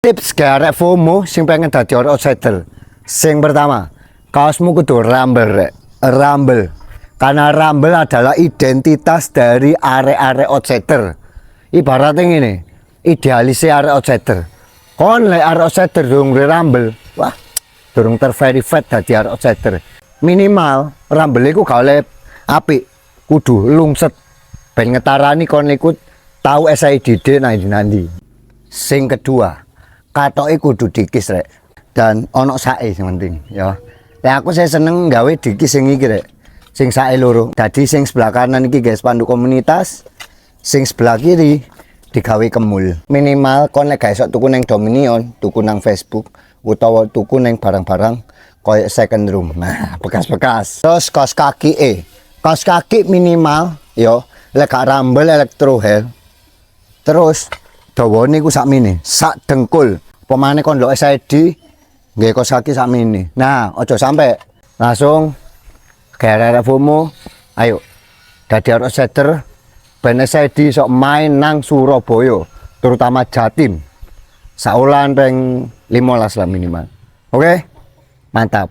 tips garek FOMO sing pengen dadi outsider. Sing pertama, kaosmu kudu rumble rek. Rumble. Karena rumble adalah identitas dari arek-arek outsider. Ibaratnya ngene, idealisnya arek outsider. Kon lek arek outsider durung rumble, wah, durung terverified dadi arek outsider. Minimal rumble iku gak oleh apik, kudu lungset ben ngetarani kon ikut tahu SIDD nanti. Sing kedua, katoke kudu dikis rek. Dan ono sae sing penting ya. Lah aku saya seneng gawe dikis sing iki rek. Sing sae loro. Dadi sing sebelah kanan iki guys spanduk komunitas, sing sebelah kiri digawe kemul. Minimal kon lek gak iso tuku nang Dominion, tuku nang Facebook utawa tuku nang barang-barang koyo second room. Nah, bekas-bekas. Terus kaos kaki kaos kaki minimal yo lek gak rumble elektro hell. Terus dawane ku sakmene, sak dengkul. Pemane kon ndelok SID nggih kaos kaki sakmene. Nah, aja sampai langsung gara-gara FOMO, ayo dadi outsider ben SID sok main nang Surabaya, terutama Jatim. Saulan peng 15 lah minimal. Oke? Mantap.